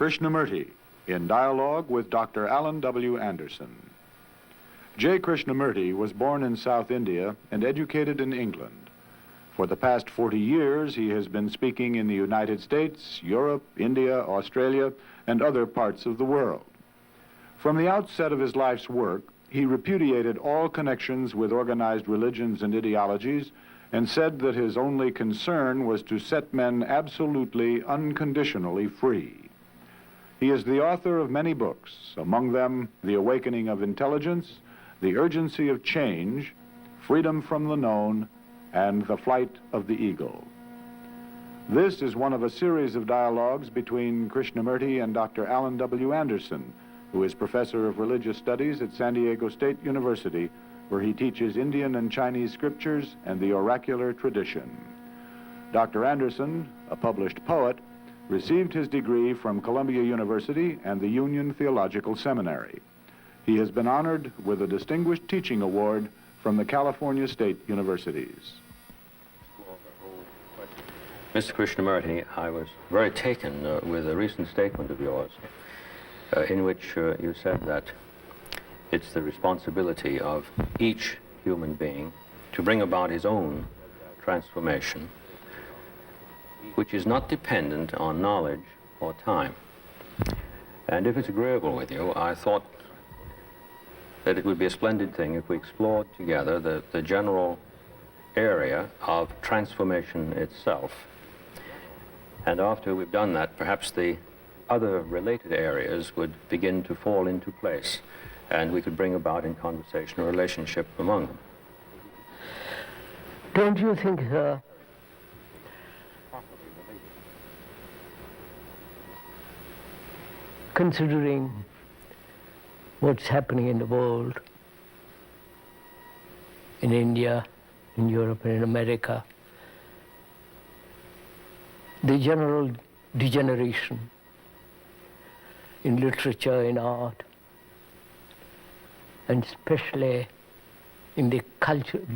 Krishnamurti, in dialogue with Dr. Allan W. Anderson. J. Krishnamurti was born in South India and educated in England. For the past 40 years, he has been speaking in the United States, Europe, India, Australia, and other parts of the world. From the outset of his life's work, he repudiated all connections with organized religions and ideologies and said that his only concern was to set men absolutely, unconditionally free. He is the author of many books, among them The Awakening of Intelligence, The Urgency of Change, Freedom from the Known, and The Flight of the Eagle. This is one of a series of dialogues between Krishnamurti and Dr. Allan W. Anderson, who is professor of religious studies at San Diego State University, where he teaches Indian and Chinese scriptures and the oracular tradition. Dr. Anderson, a published poet, received his degree from Columbia University and the Union Theological Seminary. He has been honored with a Distinguished Teaching Award from the California State Universities. Mr. Krishnamurti, I was very taken with a recent statement of yours in which you said that it's the responsibility of each human being to bring about his own transformation, which is not dependent on knowledge or time. And if it's agreeable with you, I thought that it would be a splendid thing if we explored together the general area of transformation itself. And after we've done that, perhaps the other related areas would begin to fall into place, and we could bring about in conversation a relationship among them. Don't you think, sir, considering what's happening in the world, in India, in Europe, and in America, the general degeneration in literature, in art, and especially in the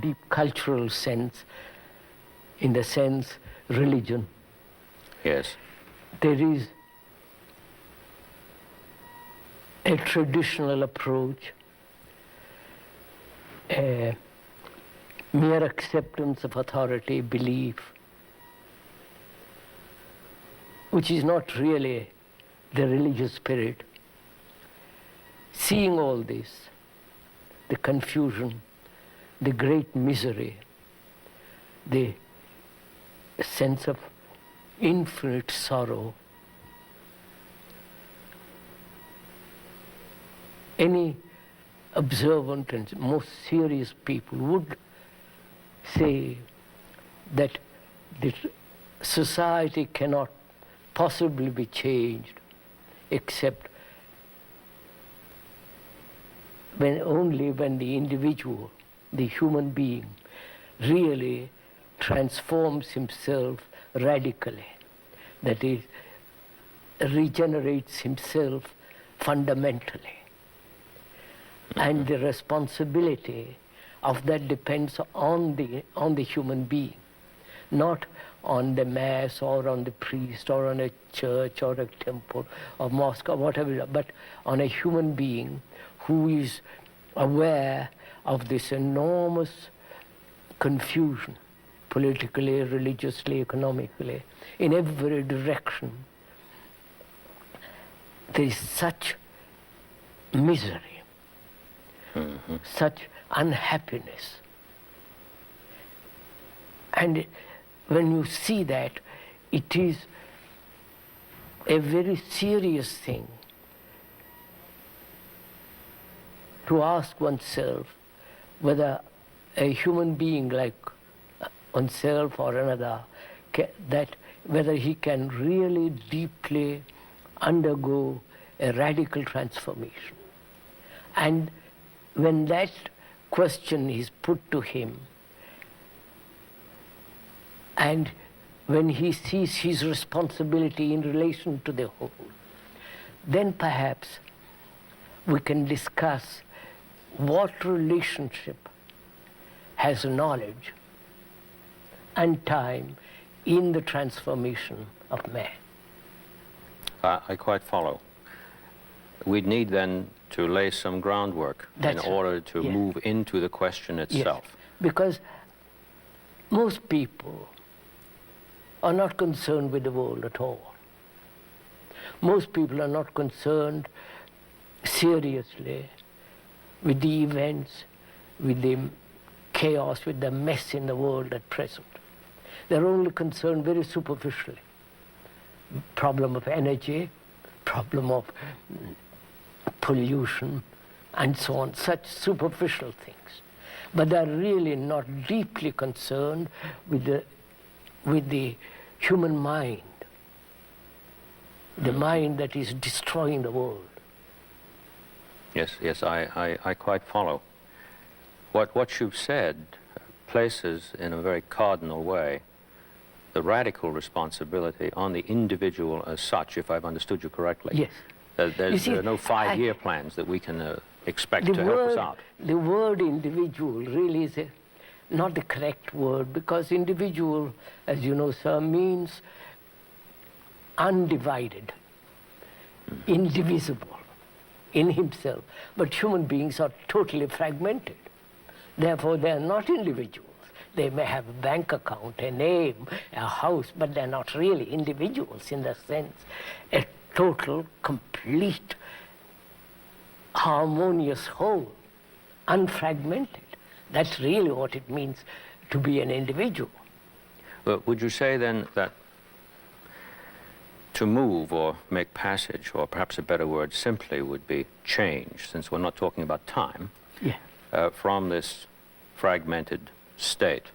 deep cultural sense, in the sense religion. Yes. There is a traditional approach, a mere acceptance of authority, belief, which is not really the religious spirit. Seeing all this, the confusion, the great misery, the sense of infinite sorrow, any observant and most serious people would say that the society cannot possibly be changed except only when the individual, the human being, really transforms himself radically, that is, regenerates himself fundamentally. And the responsibility of that depends on the human being, not on the mass or on the priest or on a church or a temple or mosque or whatever, but on a human being who is aware of this enormous confusion, politically, religiously, economically, in every direction. There is such misery, such unhappiness. And when you see that, it is a very serious thing to ask oneself whether a human being like oneself or another, whether he can really deeply undergo a radical transformation. And when that question is put to him, and when he sees his responsibility in relation to the whole, then perhaps we can discuss what relationship has knowledge and time in the transformation of man. I quite follow. We'd need then to lay some groundwork in order to move into the question itself. Yes, because most people are not concerned with the world at all. Most people are not concerned seriously with the events, with the chaos, with the mess in the world at present. They're only concerned very superficially. Problem of energy, problem of pollution, and so on, such superficial things. But they're really not deeply concerned with the human mind, the mind that is destroying the world. Yes, I quite follow. What you've said places in a very cardinal way the radical responsibility on the individual as such, if I've understood you correctly. Yes. There are no 5-year plans that we can expect to help us out. The word individual really is not the correct word, because individual, as you know, sir, means undivided, indivisible in himself. But human beings are totally fragmented. Therefore, they are not individuals. They may have a bank account, a name, a house, but they're not really individuals in the sense a total, complete, harmonious whole, unfragmented. That's really what it means to be an individual. Well, would you say then that to move or make passage, or perhaps a better word simply would be change, since we're not talking about time, from this fragmented state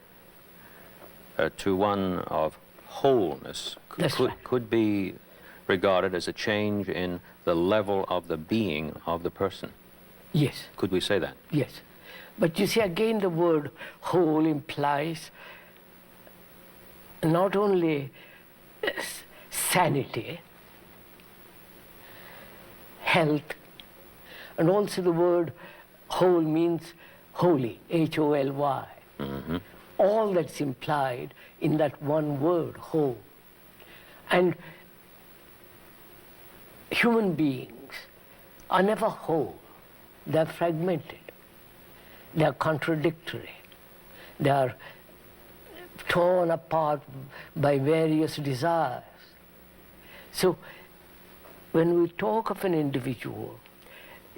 to one of wholeness could be regarded as a change in the level of the being of the person? Yes. Could we say that? Yes. But you see, again, the word whole implies not only sanity, health, and also the word whole means holy, H-O-L-Y. Mm-hmm. All that's implied in that one word, whole. And human beings are never whole. They're fragmented. They're contradictory. They are torn apart by various desires. So when we talk of an individual,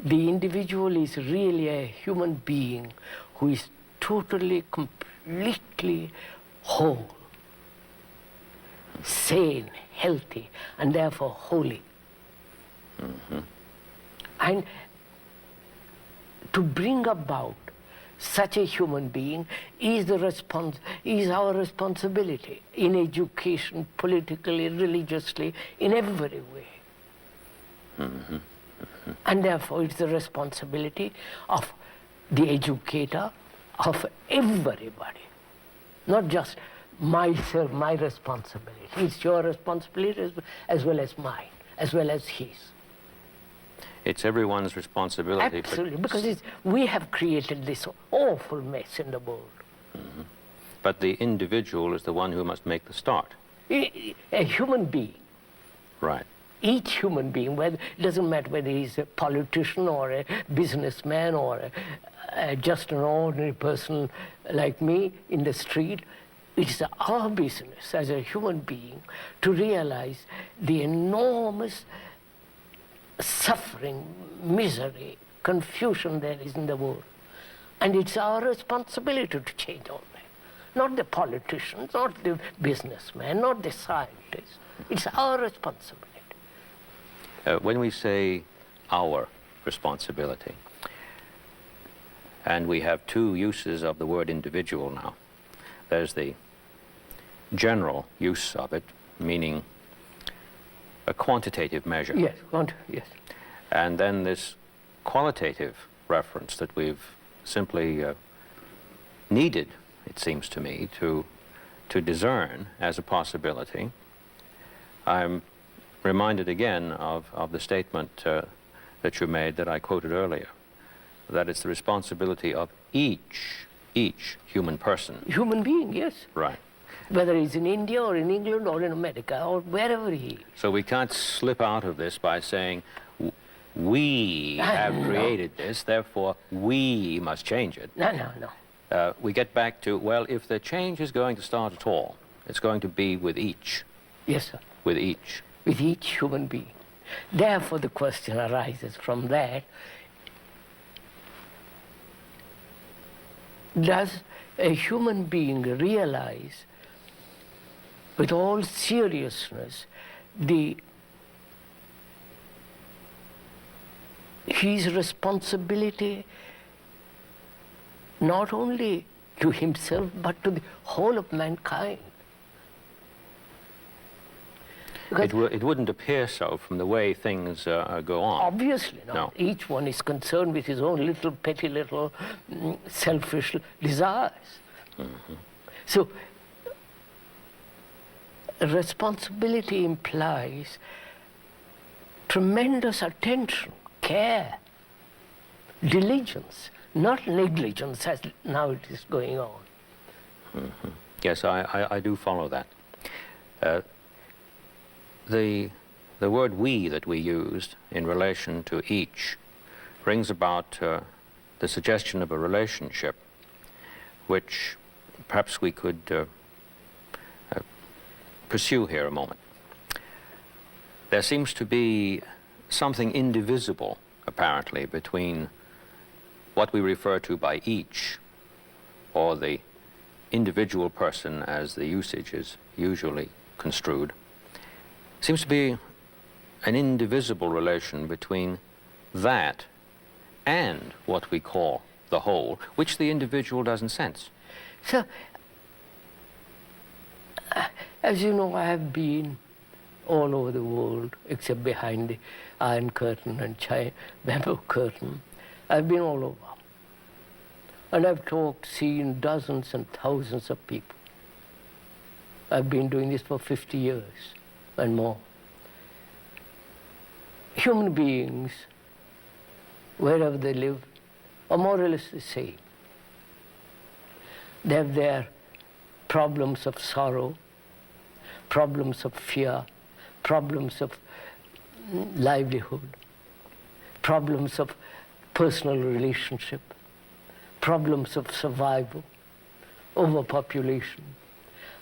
the individual is really a human being who is totally, completely whole, sane, healthy, and therefore holy. Mm-hmm. And to bring about such a human being is our responsibility in education, politically, religiously, in every way. Mm-hmm. Mm-hmm. And therefore it's the responsibility of the educator, of everybody, not just myself, my responsibility. It's your responsibility as well as mine, as well as his. It's everyone's responsibility. Absolutely, because we have created this awful mess in the world. Mm-hmm. But the individual is the one who must make the start. A human being. Right. Each human being, it doesn't matter whether he's a politician or a businessman or just an ordinary person like me in the street, it's our business as a human being to realize the enormous suffering, misery, confusion there is in the world. And it's our responsibility to change all that. Not the politicians, not the businessmen, not the scientists. It's our responsibility. When we say our responsibility, and we have two uses of the word individual now. There's the general use of it, meaning a quantitative measure. Yes, yes. And then this qualitative reference that we've simply needed, it seems to me, to discern as a possibility. I'm reminded again of the statement that you made that I quoted earlier, that it's the responsibility of each human person. Human being, yes. Right. whether he's in India or in England or in America or wherever he is. So we can't slip out of this by saying, we have created this, therefore we must change it. No. We get back to, well, if the change is going to start at all, it's going to be with each. Yes, sir. With each. With each human being. Therefore, the question arises from that, does a human being realize with all seriousness his responsibility not only to himself but to the whole of mankind? It wouldn't appear so from the way things go on. Obviously not. No. Each one is concerned with his own little petty little selfish desires. Mm-hmm. So responsibility implies tremendous attention, care, diligence, not negligence as now it is going on. Mm-hmm. Yes, I do follow that. The word we that we used in relation to each brings about the suggestion of a relationship which perhaps we could pursue here a moment. There seems to be something indivisible, apparently, between what we refer to by each, or the individual person as the usage is usually construed. Seems to be an indivisible relation between that and what we call the whole, which the individual doesn't sense. So, as you know, I have been all over the world, except behind the Iron Curtain and Bamboo Curtain. I've been all over. And I've seen dozens and thousands of people. I've been doing this for 50 years and more. Human beings, wherever they live, are more or less the same. They have their problems of sorrow, problems of fear, problems of livelihood, problems of personal relationship, problems of survival, overpopulation,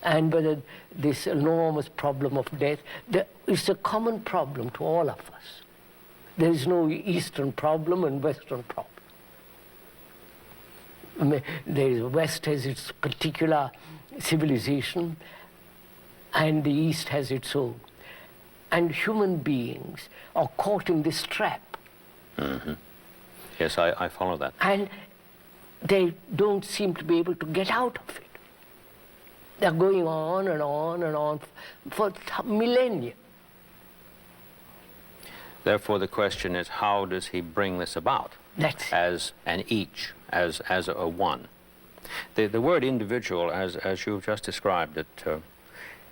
and whether this enormous problem of death, it's a common problem to all of us. There is no Eastern problem and Western problem. The West has its particular civilization, and the East has its own. And human beings are caught in this trap. Mm-hmm. Yes, I follow that. And they don't seem to be able to get out of it. They're going on and on and on for millennia. Therefore, the question is, how does he bring this about? As an each, as a one. The word individual, as you've just described it,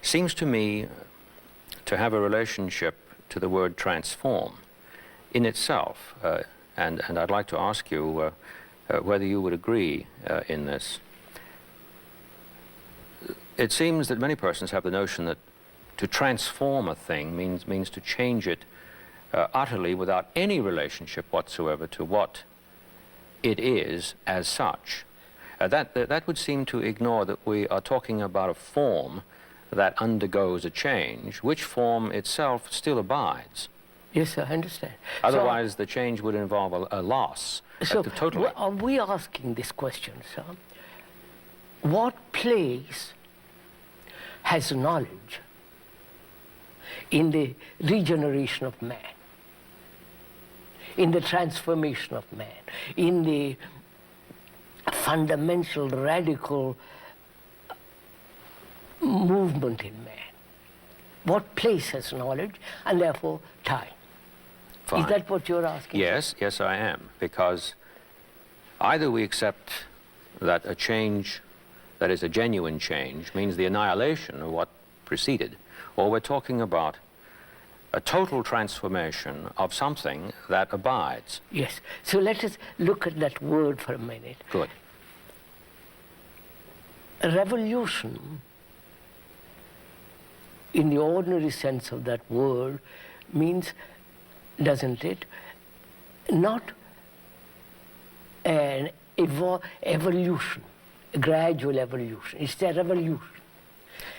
seems to me to have a relationship to the word transform in itself. And I'd like to ask you whether you would agree in this. It seems that many persons have the notion that to transform a thing means to change it utterly without any relationship whatsoever to what it is as such. That would seem to ignore that we are talking about a form that undergoes a change, which form itself still abides. Yes, sir, I understand. Otherwise, the change would involve a loss. Totally. Are we asking this question, sir? What place has knowledge in the regeneration of man, in the transformation of man, in the fundamental, radical movement in man? What place has knowledge, and therefore time? Fine. Is that what you're asking? Yes, yes, I am. Because either we accept that a change that is a genuine change means the annihilation of what preceded, or we're talking about a total transformation of something that abides. Yes. So let us look at that word for a minute. Good. A revolution in the ordinary sense of that word, means, doesn't it, not an evolution, a gradual evolution. It's a revolution.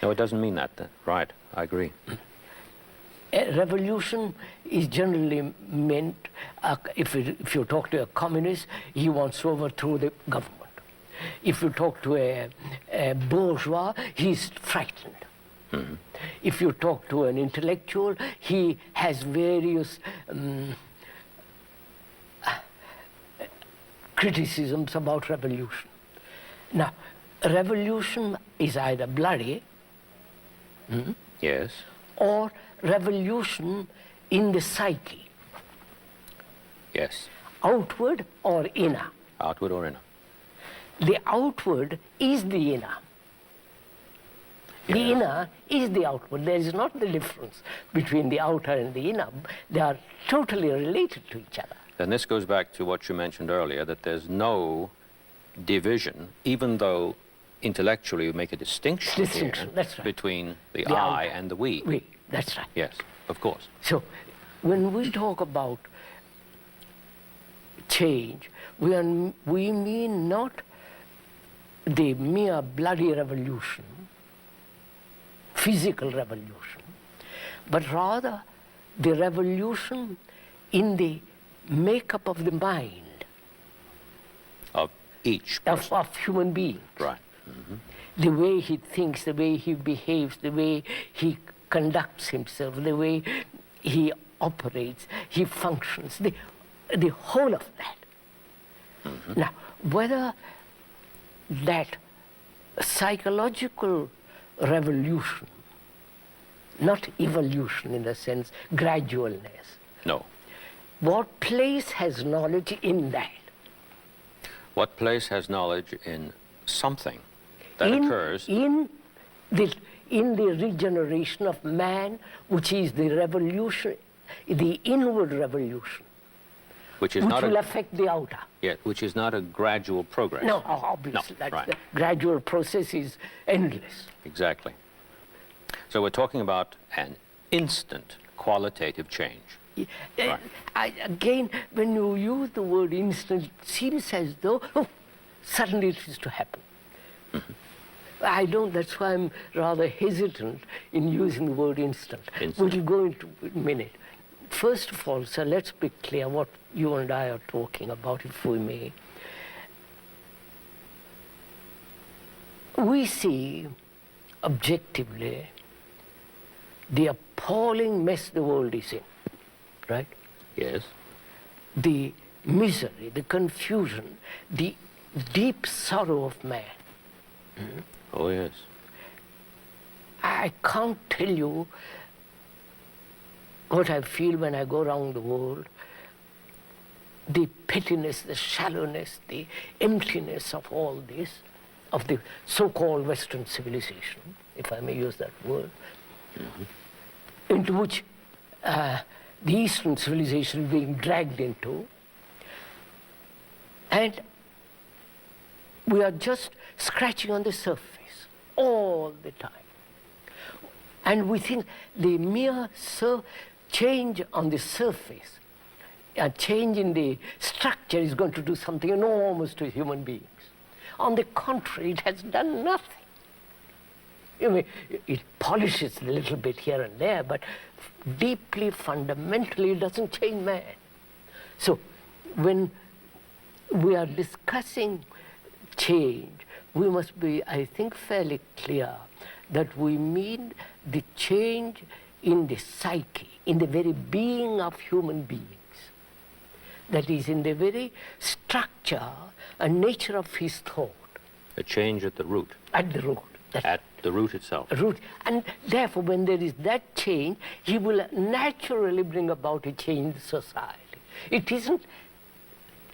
No, it doesn't mean that. Right, I agree. A revolution is generally meant, if you talk to a communist, he wants to overthrow the government. If you talk to a bourgeois, he's frightened. Mm-hmm. If you talk to an intellectual, he has various criticisms about revolution. Now, revolution is either bloody, Yes. or revolution in the psyche, Yes. outward or inner. Outward or inner. The outward is the inner. The Yeah. inner is the outward. There is not the difference between the outer and the inner. They are totally related to each other. Then this goes back to what you mentioned earlier, that there's no division, even though intellectually you make a distinction, Distinction, here that's right. between the The I outer. and the we. We, that's right. Yes, of course. So when we talk about change, we mean not the mere bloody revolution, physical revolution, but rather the revolution in the makeup of the mind Of each person. of human beings. Right. The way he thinks, the way he behaves, the way he conducts himself, the way he operates, he functions, the whole of that. Now, whether that psychological revolution, not evolution in the sense, gradualness, No. what place has knowledge in that? What place has knowledge in something that occurs? in the regeneration of man, which is the revolution, the inward revolution, Which is which not will a, affect the outer. which is not a gradual progress. No, obviously, No, right. the gradual process is endless. Exactly. So we're talking about an instant qualitative change. Right. Again, when you use the word instant, it seems as though suddenly it is to happen. I don't, that's why I'm rather hesitant in using the word instant. Instant. We'll go into a minute. First of all, sir, let's be clear what you and I are talking about, if we may. We see objectively the appalling mess the world is in, right? Yes. The misery, the confusion, the deep sorrow of man. Oh, yes. I can't tell you what I feel when I go around the world. The pettiness, the shallowness, the emptiness of all this, of the so-called Western civilization, if I may use that word, into which the Eastern civilization is being dragged into. And we are just scratching on the surface all the time. And we think the mere change on the surface, a change in the structure is going to do something enormous to human beings. On the contrary, it has done nothing. I mean, it polishes a little bit here and there, but deeply, fundamentally, it doesn't change man. So when we are discussing change, we must be, I think, fairly clear that we mean the change in the psyche, in the very being of human beings. That is, in the very structure and nature of his thought. A change at the root. At the root. At the root itself. Root. And therefore, when there is that change, he will naturally bring about a change in society. It isn't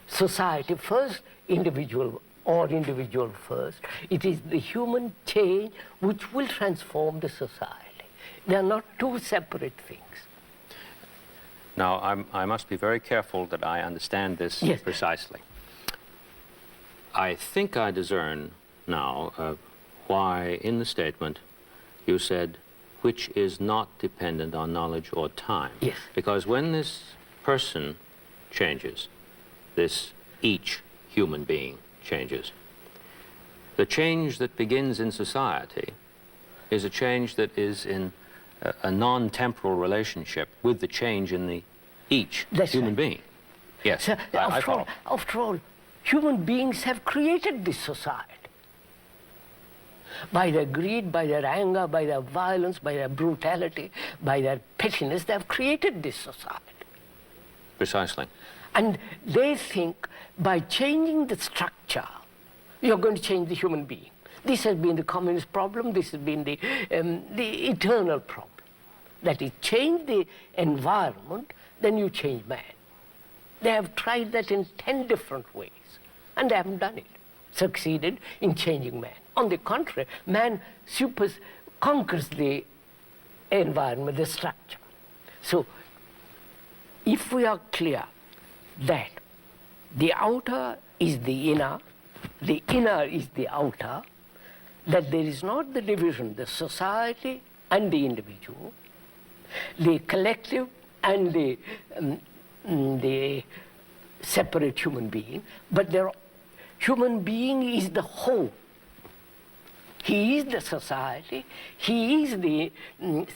society first, individual or individual first. It is the human change which will transform the society. They are not two separate things. Now, I must be very careful that I understand this Yes. precisely. I think I discern now why in the statement you said which is not dependent on knowledge or time. Yes. Because when this person changes, this each human being changes, the change that begins in society is a change that is in a non-temporal relationship with the change in the each That's human right. being. Yes, So, I follow. after all, human beings have created this society. By their greed, by their anger, by their violence, by their brutality, by their pettiness, they have created this society. Precisely. And they think by changing the structure, you're going to change the human being. This has been the communist problem, this has been the eternal problem. That is, change the environment, then you change man. They have tried that in 10 different ways, and they haven't done it, succeeded in changing man. On the contrary, man conquers the environment, the structure. So, if we are clear that the outer is the inner is the outer, that there is not the division, the society and the individual, the collective and the separate human being, but human being is the whole. He is the society, he is the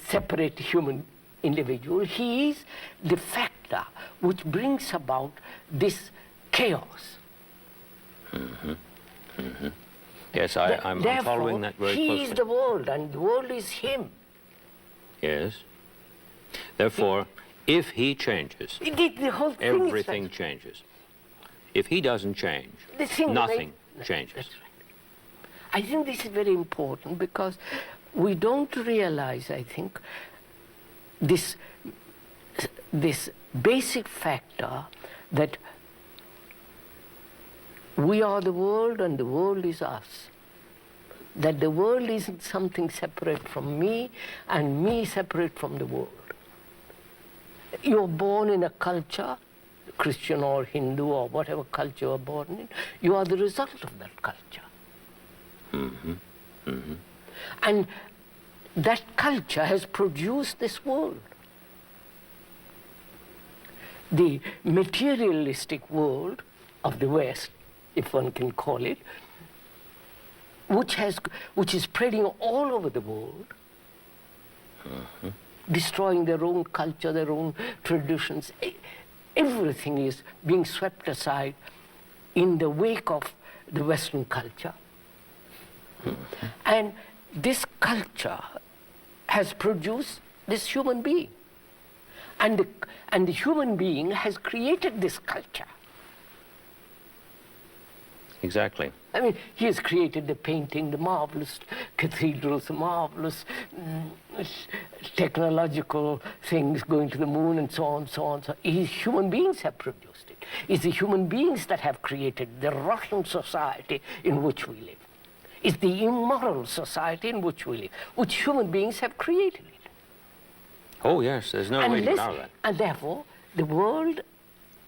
separate human individual, he is the factor which brings about this chaos. Mm-hmm. Mm-hmm. Yes, I'm following that very closely. He is the world and the world is him. Yes. Therefore, if he changes, The whole thing everything changes. If he doesn't change, nothing changes. That's right. I think this is very important because we don't realize, I think, this basic factor that we are the world and the world is us. That the world isn't something separate from me and me separate from the world. You're born in a culture, Christian or Hindu or whatever culture you're born in, you are the result of that culture. Mm-hmm. Mm-hmm. And that culture has produced this world. The materialistic world of the West, if one can call it, which is spreading all over the world, mm-hmm. destroying their own culture, their own traditions. Everything is being swept aside in the wake of the Western culture. Mm-hmm. And this culture has produced this human being. And the human being has created this culture. Exactly. I mean, he has created the painting, the marvelous cathedrals, the marvelous technological things going to the moon and so on, so on. So human beings have produced it. It's the human beings that have created the rotten society in which we live. It's the immoral society in which we live, which human beings have created it. Oh, yes, there's no way to deny that. And therefore, the world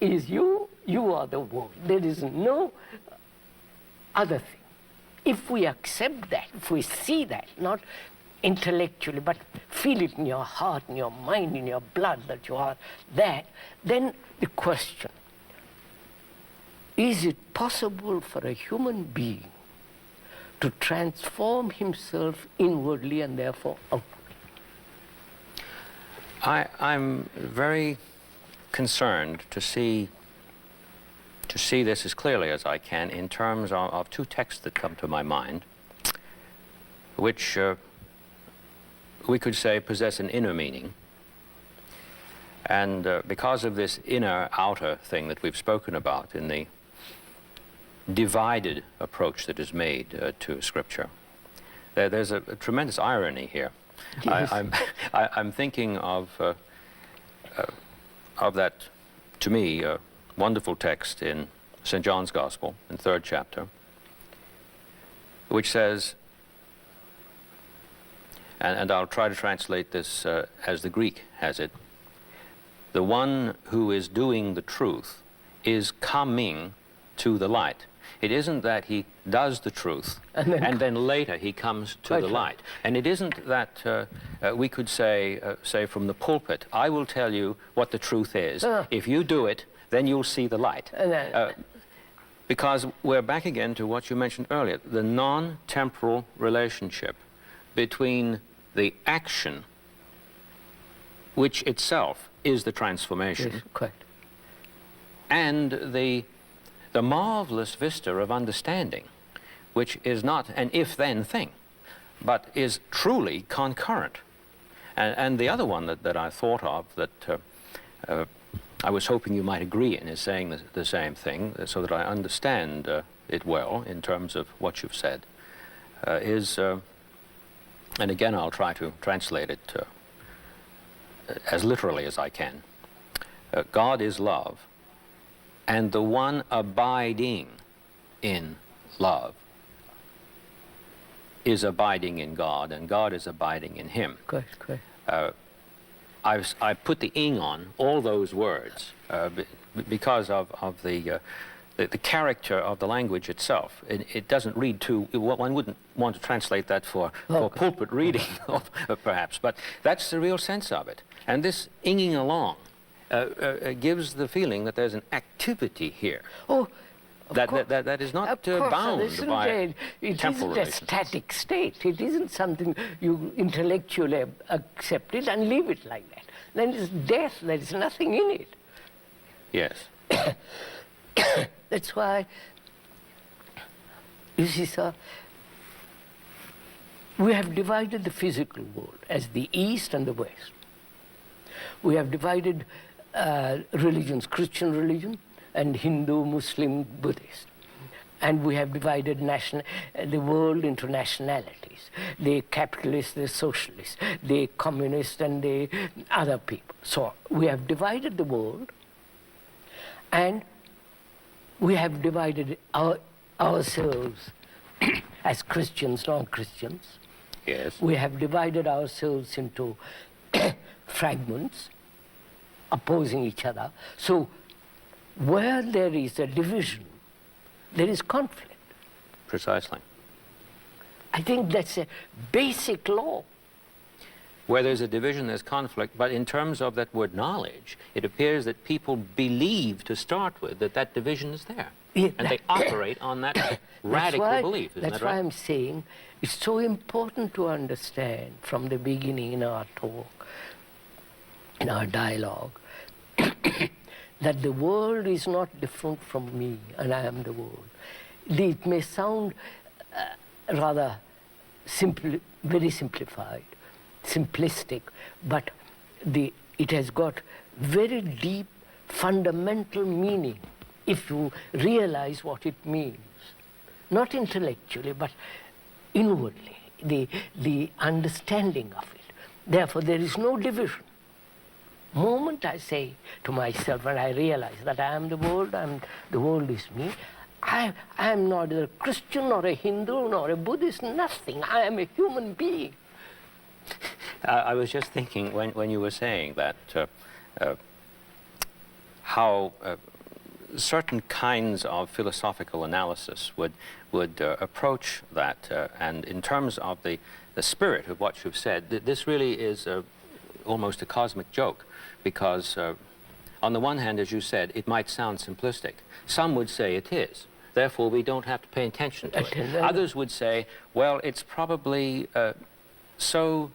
is you, you are the world. There is no other thing. If we accept that, if we see that, not intellectually, but feel it in your heart, in your mind, in your blood that you are that, then the question, is it possible for a human being to transform himself inwardly and therefore outwardly? I'm very concerned to see this as clearly as I can in terms of two texts that come to my mind, which we could say possess an inner meaning. And because of this inner-outer thing that we've spoken about in the divided approach that is made to Scripture, there's a tremendous irony here. Yes. I'm thinking of that, to me, wonderful text in St. John's Gospel, in 3rd chapter, which says, and I'll try to translate this as the Greek has it, the one who is doing the truth is coming to the light. It isn't that he does the truth and then later he comes to the light. And it isn't that we could say from the pulpit, I will tell you what the truth is. If you do it, then you'll see the light. Because we're back again to what you mentioned earlier, the non-temporal relationship between the action, which itself is the transformation, yes, correct, and the marvelous vista of understanding, which is not an if-then thing, but is truly concurrent. And the other one that I thought of that I was hoping you might agree in is saying the same thing, so that I understand it well in terms of what you've said, is, and again I'll try to translate it as literally as I can. God is love, and the one abiding in love is abiding in God, and God is abiding in him. correct, correct. I put the ing on all those words because of the character of the language itself. It doesn't read too, one wouldn't want to translate that for pulpit reading, perhaps, but that's the real sense of it. And this inging along gives the feeling that there's an activity here. Oh, that is not bound by it temporal isn't a relations. static state. It isn't something you intellectually accept it and leave it like that. Then it's death. There is nothing in it. Yes. That's why, you see, sir, we have divided the physical world as the East and the West. We have divided religions, Christian religion, and Hindu, Muslim, Buddhist. And we have divided the world into nationalities. The capitalists, the socialists, the communists, and the other people. So we have divided the world, and we have divided ourselves as Christians, non-Christians. Yes. We have divided ourselves into fragments, opposing each other. So where there is a division, there is conflict. Precisely. I think that's a basic law. Where there's a division, there's conflict, but in terms of that word knowledge, it appears that people believe to start with that division is there. Yeah, and they operate on that radical belief, isn't that's that right? why I'm saying it's so important to understand from the beginning in our talk, in our dialogue, that the world is not different from me and I am the world. It may sound rather simple, very simplified, simplistic, but it has got very deep fundamental meaning if you realize what it means. Not intellectually, but inwardly, the understanding of it. Therefore, there is no division. Moment I say to myself, and I realize that I am the world, the world is me, I am not a Christian, nor a Hindu, nor a Buddhist, nothing. I am a human being. I was just thinking when you were saying that how certain kinds of philosophical analysis would approach that, and in terms of the spirit of what you've said, this really is almost a cosmic joke, because on the one hand, as you said, it might sound simplistic. Some would say it is. Therefore, we don't have to pay attention to it. Others would say, well, it's probably so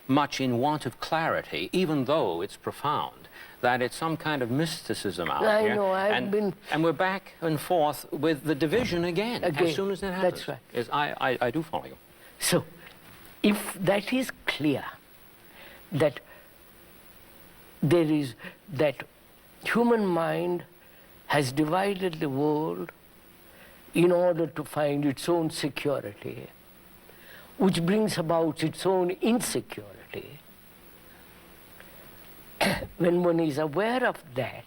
much in want of clarity, even though it's profound, that it's some kind of mysticism out I here. know, and we're back and forth with the division again. As soon as that happens. That's right. I do follow you. So, if that is clear, that there is, that human mind has divided the world in order to find its own security, which brings about its own insecurity. When one is aware of that,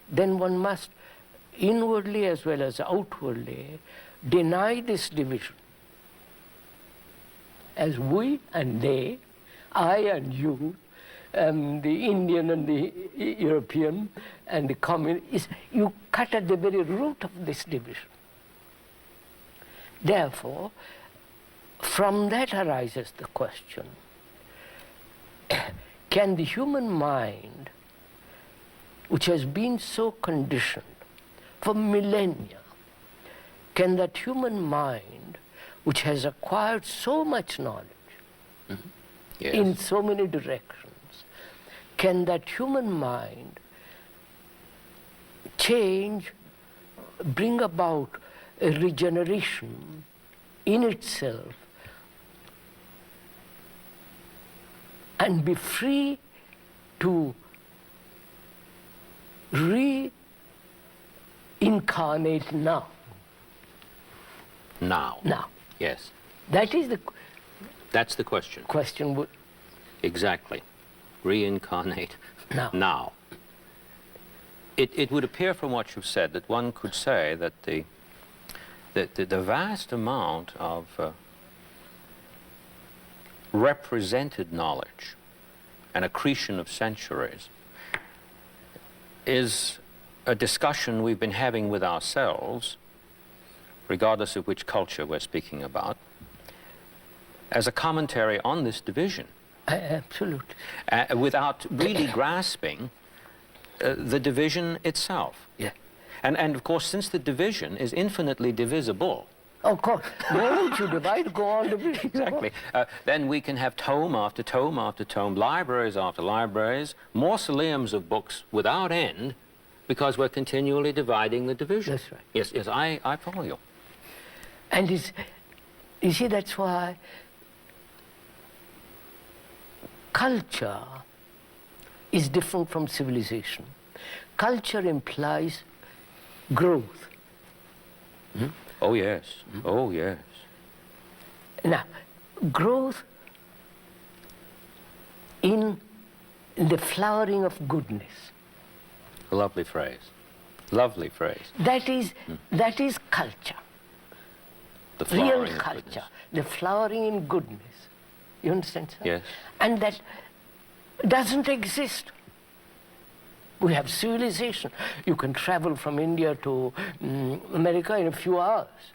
then one must inwardly as well as outwardly deny this division. As we and they, I and you, the Indian and the European and the communist, you cut at the very root of this division. Therefore, from that arises the question, can the human mind, which has been so conditioned for millennia, can that human mind, which has acquired so much knowledge Yes. in so many directions, can that human mind change, bring about a regeneration in itself and be free to reincarnate now? Now. Now. Yes. That is the That's the question. question. Exactly. Reincarnate Now. now. It would appear from what you've said that one could say that the vast amount of represented knowledge, an accretion of centuries, is a discussion we've been having with ourselves, regardless of which culture we're speaking about, as a commentary on this division. Absolutely. Without really grasping the division itself. Yeah. And of course, since the division is infinitely divisible, Of course. The moment you divide, go on division. exactly, then we can have tome after tome after tome, libraries after libraries, mausoleums of books without end, because we're continually dividing the division. That's right. Yes, yes, I follow you. And you see, that's why culture is different from civilization. Culture implies growth. Oh, yes. Oh, yes. Now, growth in the flowering of goodness. Lovely phrase. Lovely phrase. That is culture, The real flowering of culture, goodness. the flowering in goodness. You understand, sir? Yes. And that doesn't exist. We have civilization. You can travel from India to America in a few hours.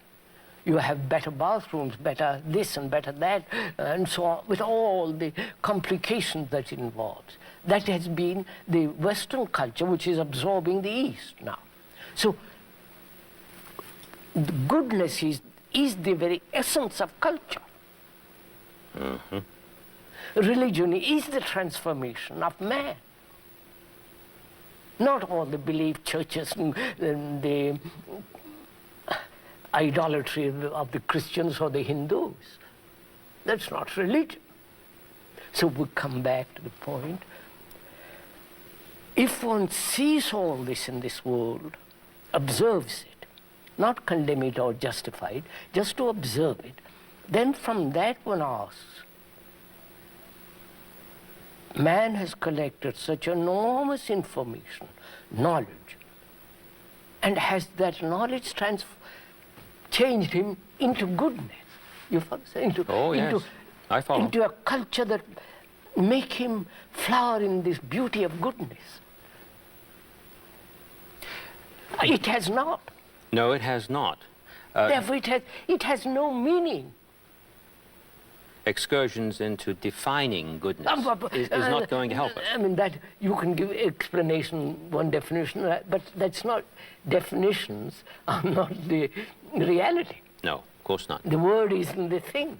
You have better bathrooms, better this and better that, and so on, with all the complications that it involves. That has been the Western culture which is absorbing the East now. So the goodness is the very essence of culture. Religion is the transformation of man. Not all the belief churches and the idolatry of the Christians or the Hindus. That's not religion. So we come back to the point. If one sees all this in this world, observes it, not condemn it or justify it, just to observe it, then from that one asks, man has collected such enormous information, knowledge, and has that knowledge changed him into goodness. You follow? Oh, yes. I follow. Into a culture that make him flower in this beauty of goodness. It has not. No, it has not. Therefore, it has no meaning. Excursions into defining goodness is not going to help us. I mean, that you can give explanation, one definition, but that's not, definitions are not the reality. No, of course not. The word isn't the thing.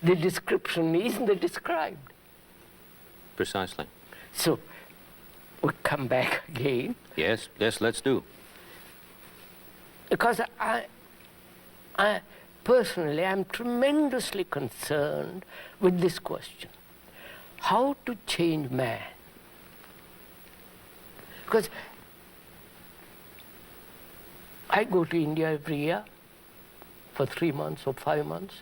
The description isn't the described. Precisely. So, we come back again. Yes, yes, let's do. Because I personally, I'm tremendously concerned with this question. How to change man? Because I go to India every year for 3 months or 5 months,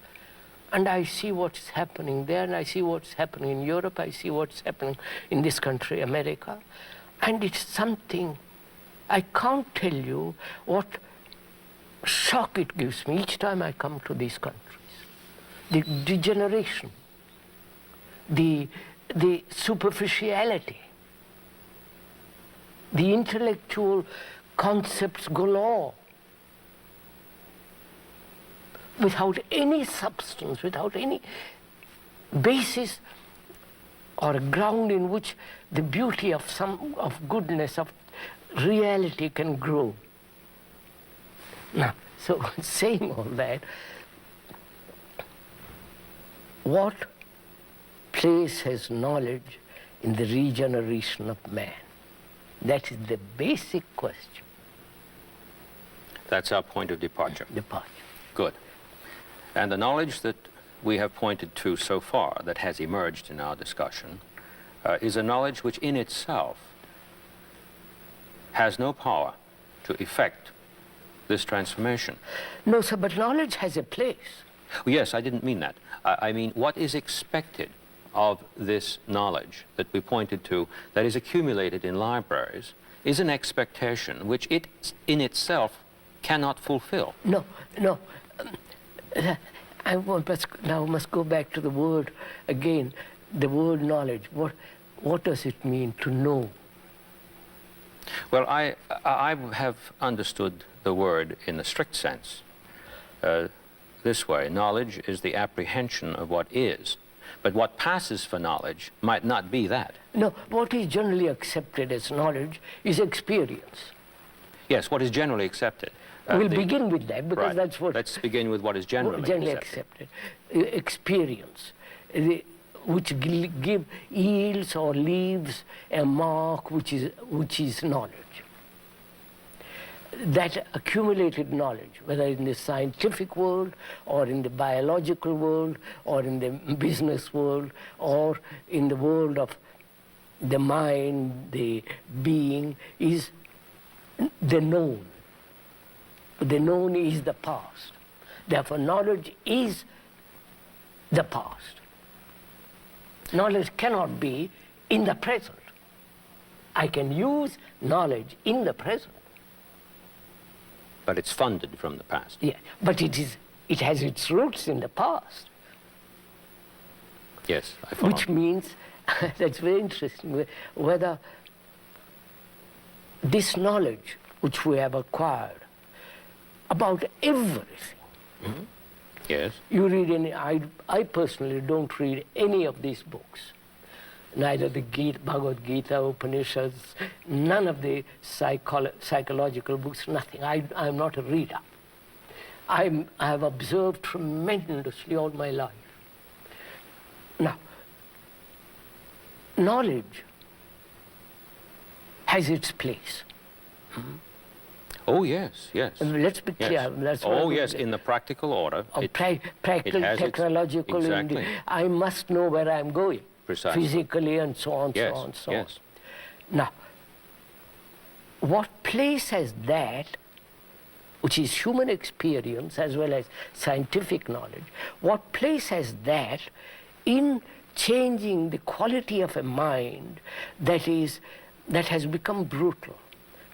and I see what's happening there, and I see what's happening in Europe, I see what's happening in this country, America, and it's something, I can't tell you what shock it gives me each time I come to these countries. The degeneration, the superficiality, the intellectual concepts galore, without any substance, without any basis or a ground in which the beauty of goodness, of reality can grow. Now, so saying all that, what place has knowledge in the regeneration of man? That is the basic question. That's our point of departure. Departure. Good. And the knowledge that we have pointed to so far that has emerged in our discussion is a knowledge which in itself has no power to effect this transformation. No, sir, but knowledge has a place. Yes, I didn't mean that. I mean, what is expected of this knowledge that we pointed to that is accumulated in libraries is an expectation which it in itself cannot fulfill. No. I must go back to the word again, the word knowledge. What does it mean to know? Well, I have understood the word in the strict sense this way. Knowledge is the apprehension of what is, but what passes for knowledge might not be that. No, what is generally accepted as knowledge is experience. Yes, what is generally accepted. We'll begin with that, because right. That's what... Let's begin with what is generally accepted. Experience, which yields or leaves a mark which is knowledge. That accumulated knowledge, whether in the scientific world or in the biological world or in the business world or in the world of the mind, the being, is the known. The known is the past. Therefore, knowledge is the past. Knowledge cannot be in the present. I can use knowledge in the present. But it's funded from the past. Yeah, but it has its roots in the past. Yes, I follow. Which means, that's very interesting, whether this knowledge which we have acquired about everything. Yes. You read any, I personally don't read any of these books. Neither the Bhagavad Gita, Upanishads, none of the psychological books, nothing. I'm not a reader. I have observed tremendously all my life. Now, knowledge has its place. Oh, yes, yes. Let's be clear. Yes. That's oh, yes, in the practical order. Practical, technological. Exactly. I must know where I'm going. Precisely. Physically and so on, yes, so on, so yes. on. Now, what place has that, which is human experience as well as scientific knowledge, what place has that in changing the quality of a mind that has become brutal,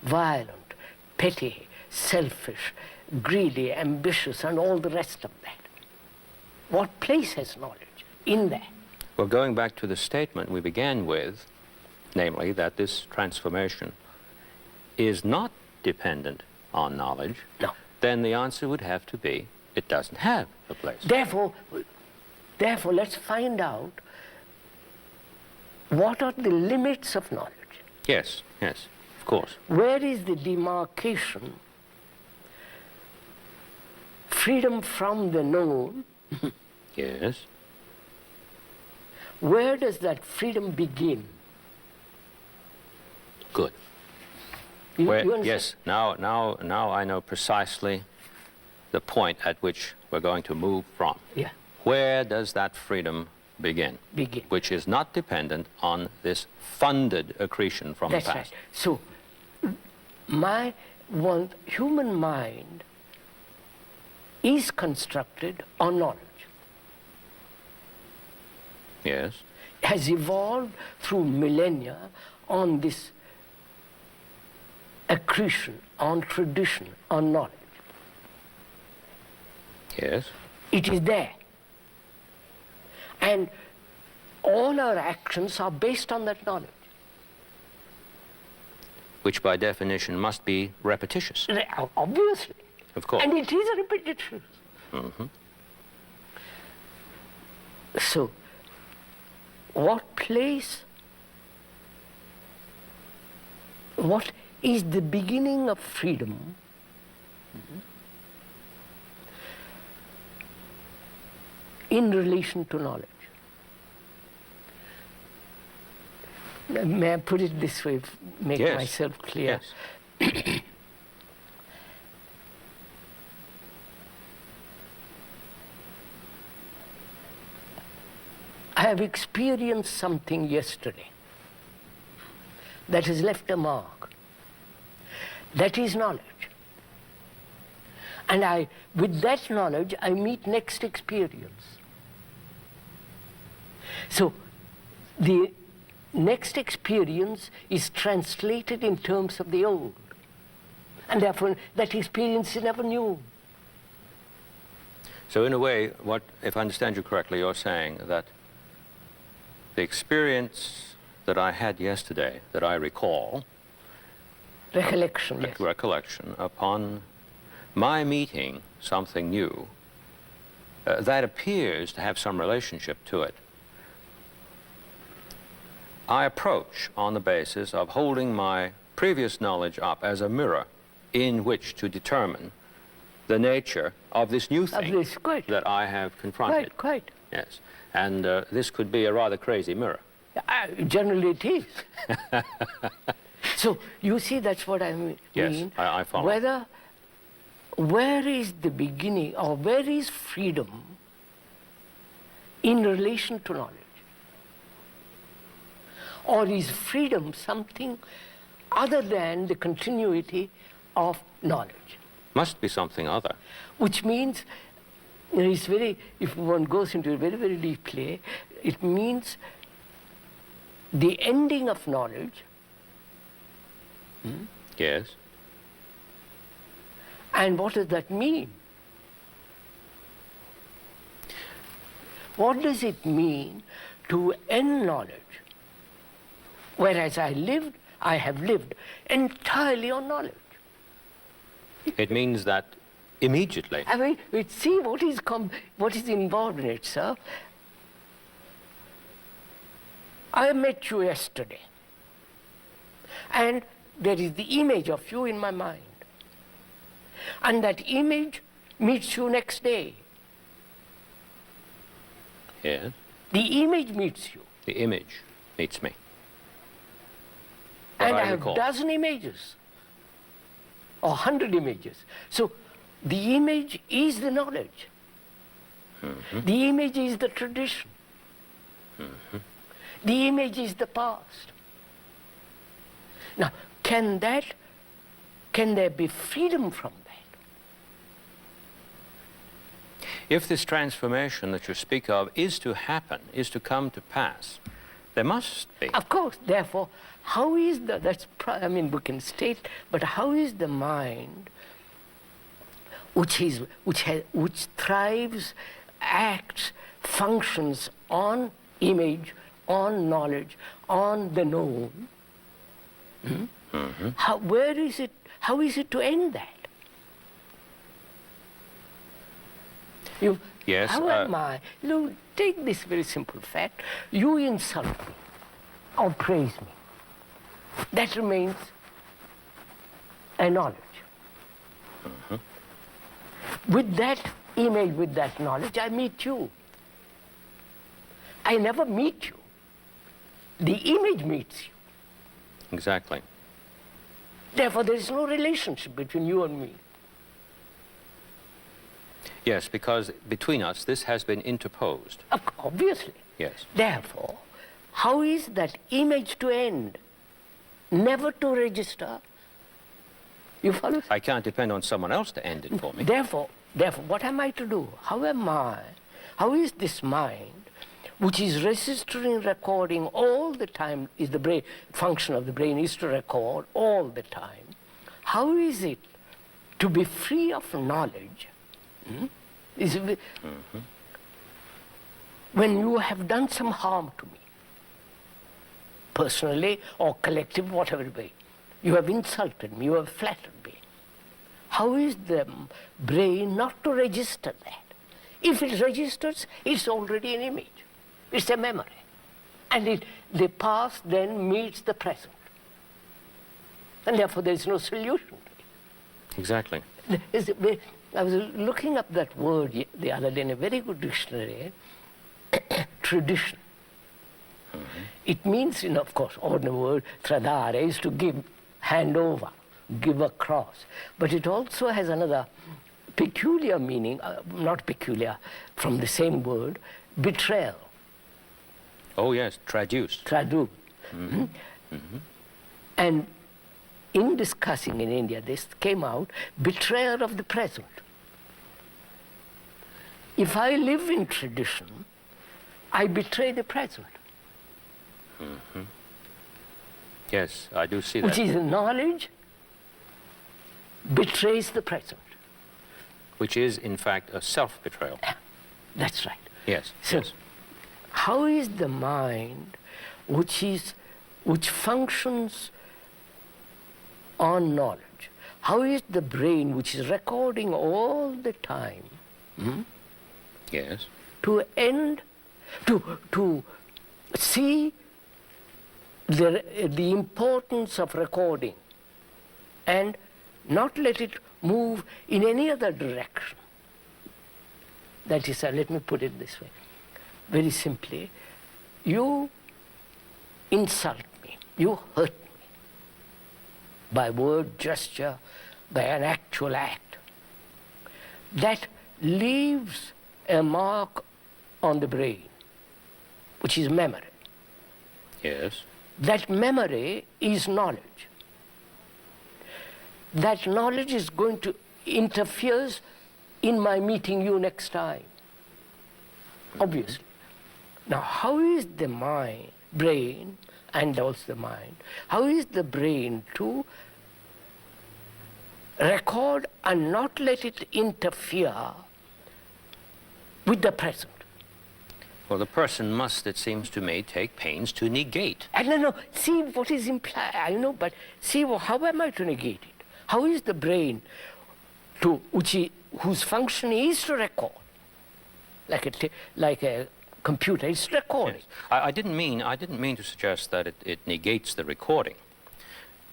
violent, petty, selfish, greedy, ambitious, and all the rest of that? What place has knowledge in that? Well, going back to the statement we began with, namely that this transformation is not dependent on knowledge, No. then the answer would have to be it doesn't have a place. Therefore, let's find out what are the limits of knowledge. Yes, yes, of course. Where is the demarcation? Freedom from the known. Yes. Where does that freedom begin? Good. You understand? Yes, now I know precisely the point at which we're going to move from. Yeah. Where does that freedom begin? Begin. Which is not dependent on this funded accretion from That's the past. right. So, human mind is constructed on knowledge. Yes. Has evolved through millennia on this accretion, on tradition, on knowledge. Yes. It is there. And all our actions are based on that knowledge. Which by definition must be repetitious. Obviously. Of course. And it is repetitious. So, what is the beginning of freedom? In relation to knowledge. May I put it this way, make Yes. myself clear? Yes. I have experienced something yesterday that has left a mark. That is knowledge. And with that knowledge, I meet next experience. So, the next experience is translated in terms of the old. And therefore, that experience is never new. So in a way, if I understand you correctly, you're saying that the experience that I had yesterday, that I recall, Recollection, yes. recollection, upon my meeting something new, that appears to have some relationship to it, I approach on the basis of holding my previous knowledge up as a mirror in which to determine the nature of this new thing that I have confronted. Quite. Yes. And this could be a rather crazy mirror. Generally it is. So, you see, that's what I mean. Yes, I follow. Where is the beginning, or where is freedom in relation to knowledge? Or is freedom something other than the continuity of knowledge? Must be something other. Which means, if one goes into it very, very deeply, it means the ending of knowledge. Yes. And what does that mean? What does it mean to end knowledge? Whereas I have lived entirely on knowledge. It means that immediately. I mean, see what is involved in it, sir. I met you yesterday, and there is the image of you in my mind. And that image meets you next day. Yes. The image meets you. The image meets me. And I I have recall. dozen images, or 100 images. So the image is the knowledge. The image is the tradition. The image is the past. Now, can there be freedom from that? If this transformation that you speak of is to happen, is to come to pass, there must be. Of course, therefore, how is we can state, but how is the mind which thrives, acts, functions on image, on knowledge, on the known, how is it to end that? Yes. How am I? Take this very simple fact. You insult me or praise me. That remains a knowledge. With that image, with that knowledge, I meet you. I never meet you. The image meets you. Exactly. Therefore, there is no relationship between you and me. Yes, because between us, this has been interposed. Obviously. Yes. Therefore, how is that image to end? Never to register. You follow? I can't depend on someone else to end it for me. Therefore, what am I to do? How is this mind, which is registering, recording all the time, is the brain, function of the brain is to record all the time. How is it to be free of knowledge? When you have done some harm to me, personally or collective, whatever way, you have insulted me, you have flattered me. how is the brain not to register that? If it registers, it's already an image. It's a memory. And the past then meets the present. And therefore there is no solution to it. Exactly. I was looking up that word the other day in a very good dictionary, tradition. Mm-hmm. It means, of course, ordinary word, tradare, is to give, hand over, give across. But it also has another peculiar meaning, not peculiar, from the same word, betrayal. Oh yes, traduce. Tradu. Mm-hmm. Mm-hmm. And in discussing in India, this came out, betrayal of the present. If I live in tradition, I betray the present. Mm-hmm. Yes, I do see that. Which is knowledge betrays the present. Which is, in fact, a self-betrayal. That's right. Yes, So, yes. how is the mind which functions on knowledge? How is the brain, which is recording all the time, Yes. to see the importance of recording and not let it move in any other direction? That is, let me put it this way, very simply, you insult me, you hurt me by word, gesture, by an actual act. That leaves a mark on the brain, which is memory. Yes. That memory is knowledge. That knowledge is going to interfere in my meeting you next time, obviously. Now, how is the brain, and also the mind, how is the brain to record and not let it interfere with the present? Well, the person must, it seems to me, take pains to negate. No, see what is implied, I know, but see, how am I to negate it? How is the brain whose function is to record, like a computer, it's recording. Yes. I didn't mean to suggest that it negates the recording,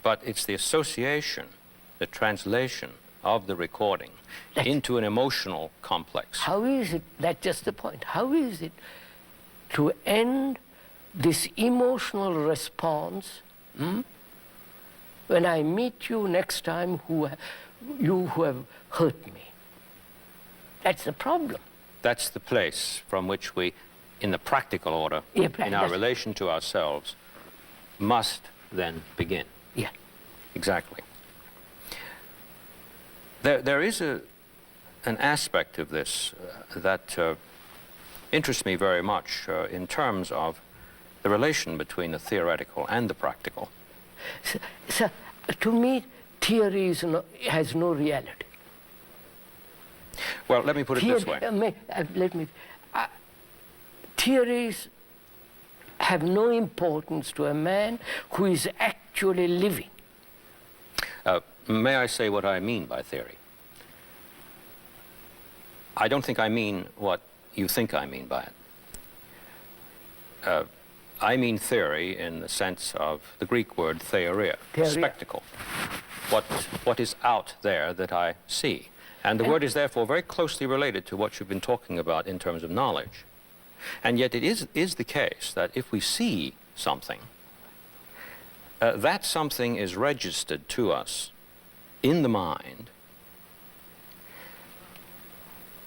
but it's the association, the translation of the recording into an emotional complex. How is it, that's just the point, how is it to end this emotional response when I meet you next time, you who have hurt me? That's the problem. That's the place from which we, in the practical order, in our relation to ourselves, must then begin. Yeah. Exactly. There is an aspect of this that interests me very much in terms of the relation between the theoretical and the practical. So to me, theory has no reality. Well, let me put it this way. Theories have no importance to a man who is actually living. May I say what I mean by theory? I don't think I mean what you think I mean by it. I mean theory in the sense of the Greek word theoria, spectacle. What is out there that I see. And the word is therefore very closely related to what you've been talking about in terms of knowledge. And yet it is the case that if we see something, that something is registered to us in the mind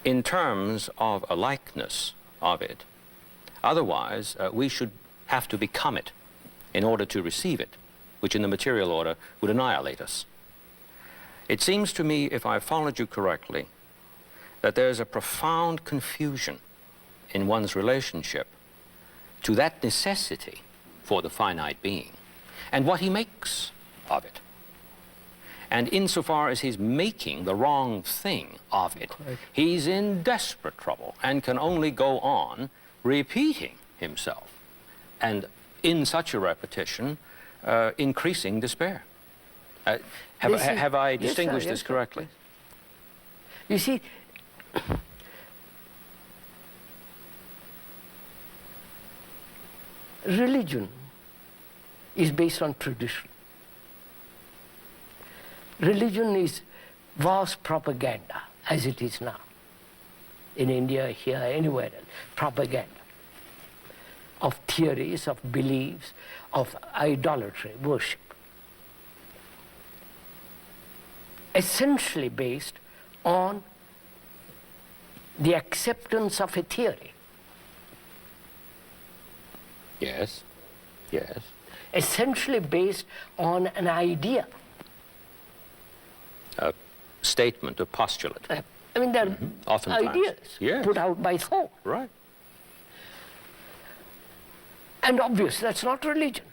in terms of a likeness of it. Otherwise, we should have to become it in order to receive it, which in the material order would annihilate us. It seems to me, if I followed you correctly, that there's a profound confusion in one's relationship to that necessity for the finite being and what he makes of it. And insofar as he's making the wrong thing of it, he's in desperate trouble and can only go on repeating himself. And in such a repetition, increasing despair. Have I distinguished this correctly? You see, religion is based on tradition. Religion is vast propaganda, as it is now. In India, here, anywhere else, propaganda of theories, of beliefs, of idolatry, worship. Essentially based on the acceptance of a theory. Yes, yes. Essentially based on an idea. A statement, a postulate. I mean, they're Oftentimes. ideas Yes. put out by thought. Right. And obviously, that's not religion.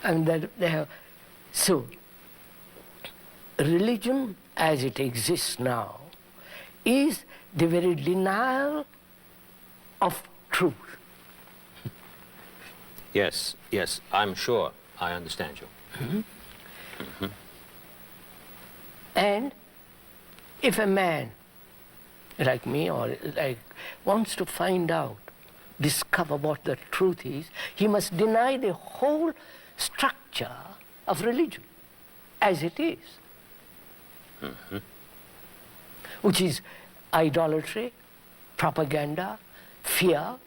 And so, religion as it exists now is the very denial of truth. Yes, yes, I'm sure I understand you. And if a man like me or like wants to find out, discover what the truth is, he must deny the whole structure of religion as it is, which is idolatry, propaganda, fear,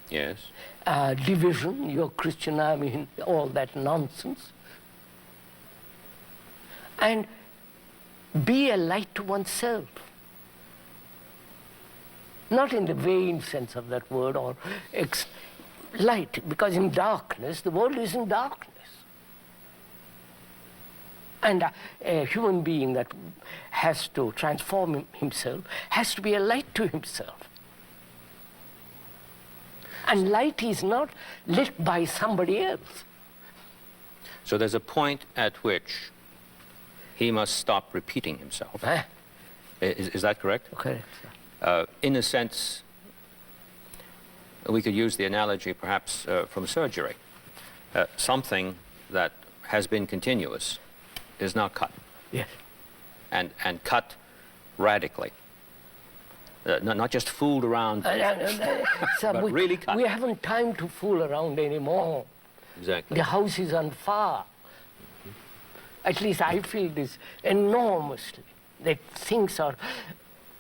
Yes. division, you're Christian, I mean, all that nonsense. And be a light to oneself. Not in the vain sense of that word, or light, because in darkness, the world is in darkness. And a human being that has to transform himself has to be a light to himself. And light is not lit by somebody else. So there's a point at which he must stop repeating himself. Is that correct? Correct. In a sense, we could use the analogy perhaps from surgery. Something that has been continuous is now cut. Yes. And cut radically. Not just fooled around, So but really cut. we haven't time to fool around anymore. Exactly. The house is on fire. At least I feel this enormously, that things are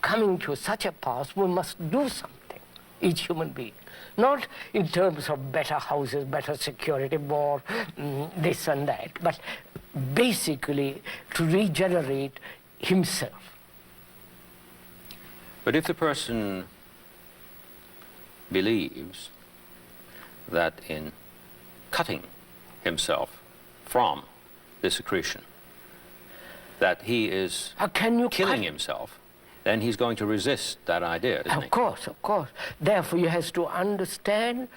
coming to such a pass, we must do something, each human being. Not in terms of better houses, better security, more this and that, but basically to regenerate himself. But if the person believes that in cutting himself from this secretion, that he is How can you killing cut- himself, then he's going to resist that idea, isn't he? Of course, of course. Therefore, he has to understand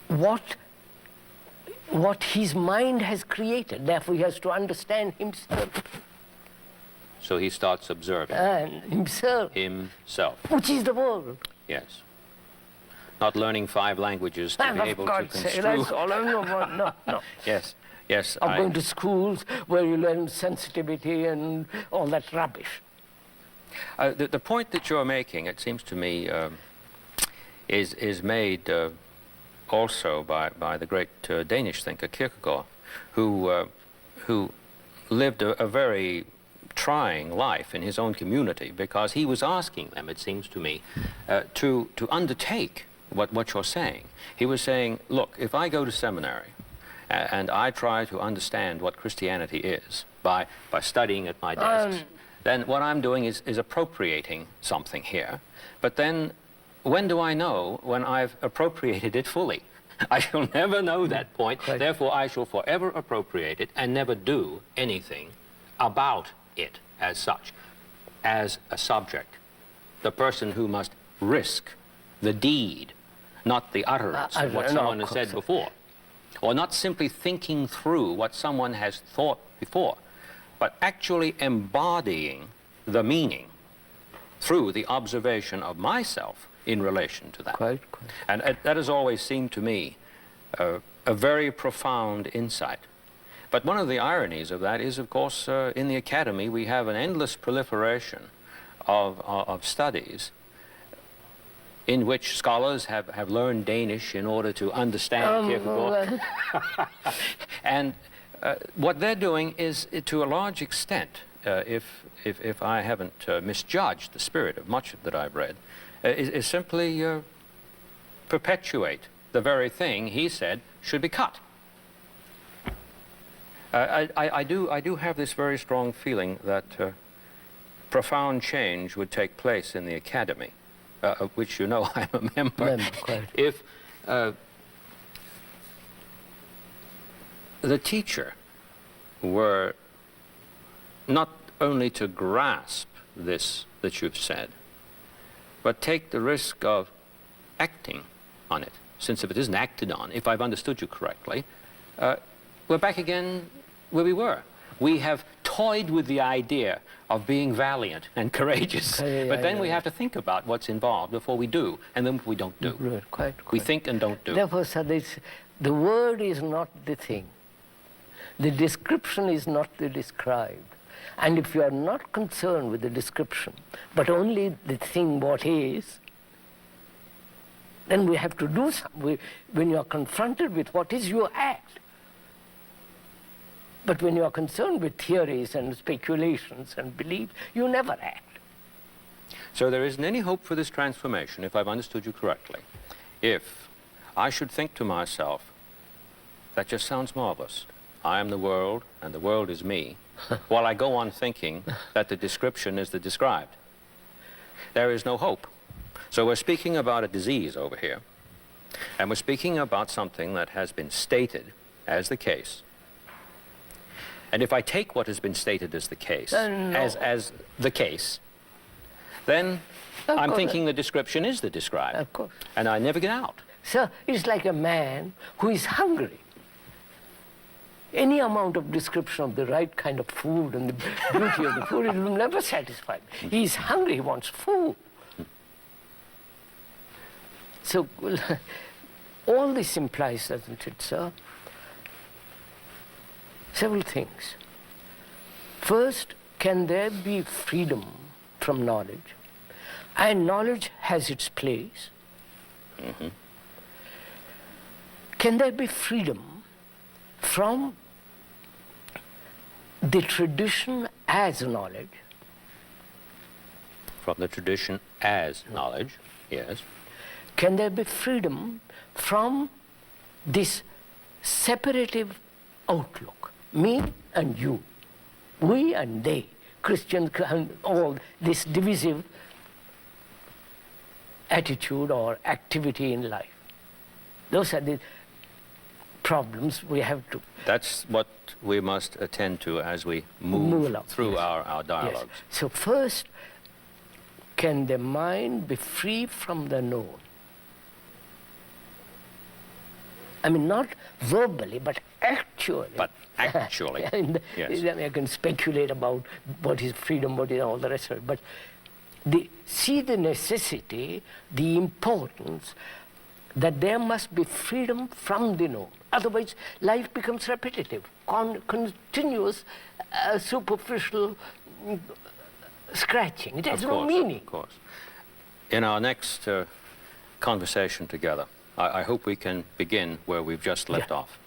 what his mind has created. Therefore, he has to understand himself So he starts observing and himself, himself. which is the world. Yes. Not learning 5 languages to And be of able to God's sake, construe. that's all I know about. No. Yes, yes. Of going to schools where you learn sensitivity and all that rubbish. The point that you're making, it seems to me, is made also by the great Danish thinker Kierkegaard, who lived a very trying life in his own community, because he was asking them, it seems to me, to undertake what you're saying. He was saying, look, if I go to seminary and I try to understand what Christianity is by studying at my desk, then what I'm doing is appropriating something here. But then when do I know when I've appropriated it fully? I shall never know that point. Right. Therefore, I shall forever appropriate it and never do anything about it as such, as a subject. The person who must risk the deed, not the utterance of what someone has said before. Or not simply thinking through what someone has thought before, but actually embodying the meaning through the observation of myself in relation to that. Quite. And that has always seemed to me a very profound insight. But one of the ironies of that is, of course, in the academy we have an endless proliferation of studies in which scholars have learned Danish in order to understand Kierkegaard. And what they're doing is, to a large extent, if I haven't misjudged the spirit of much that I've read, is simply perpetuate the very thing he said should be cut. I do have this very strong feeling that profound change would take place in the academy, of which you know I'm a member. If the teacher were not only to grasp this that you've said, but take the risk of acting on it, since if it isn't acted on, if I've understood you correctly, we're back again where we were. We have toyed with the idea of being valiant and courageous, but then we have to think about what's involved before we do, and then we don't do. Right, quite. We think and don't do. Therefore, sir, the word is not the thing. The description is not the described. And if you are not concerned with the description, but only the thing what is, then we have to do something. When you are confronted with what is, you act. But when you are concerned with theories and speculations and beliefs, you never act. So there isn't any hope for this transformation, if I've understood you correctly, if I should think to myself, that just sounds marvelous. I am the world, and the world is me, while I go on thinking that the description is the described. There is no hope. So we're speaking about a disease over here, and we're speaking about something that has been stated as the case. And if I take what has been stated as the case, as the case, then I'm thinking the description is the described. Of course. And I never get out. Sir, it's like a man who is hungry. Any amount of description of the right kind of food and the beauty of the food, it will never satisfy him. He is hungry, he wants food. So, all this implies, doesn't it, sir? Several things. First, can there be freedom from knowledge? And knowledge has its place. Mm-hmm. Can there be freedom from the tradition as knowledge? From the tradition as knowledge, yes. Can there be freedom from this separative outlook? Me and you, we and they, Christians and all this divisive attitude or activity in life. Those are the problems we have to... That's what we must attend to as we move along, through yes. our dialogues. Yes. So first, can the mind be free from the known? I mean, not verbally, but actually. But actually, And yes. I can speculate about what is freedom, what is all the rest of it. But see the necessity, the importance, that there must be freedom from the known. Otherwise, life becomes repetitive, continuous, superficial scratching. It has no meaning. Of course. In our next conversation together, I hope we can begin where we've just left off.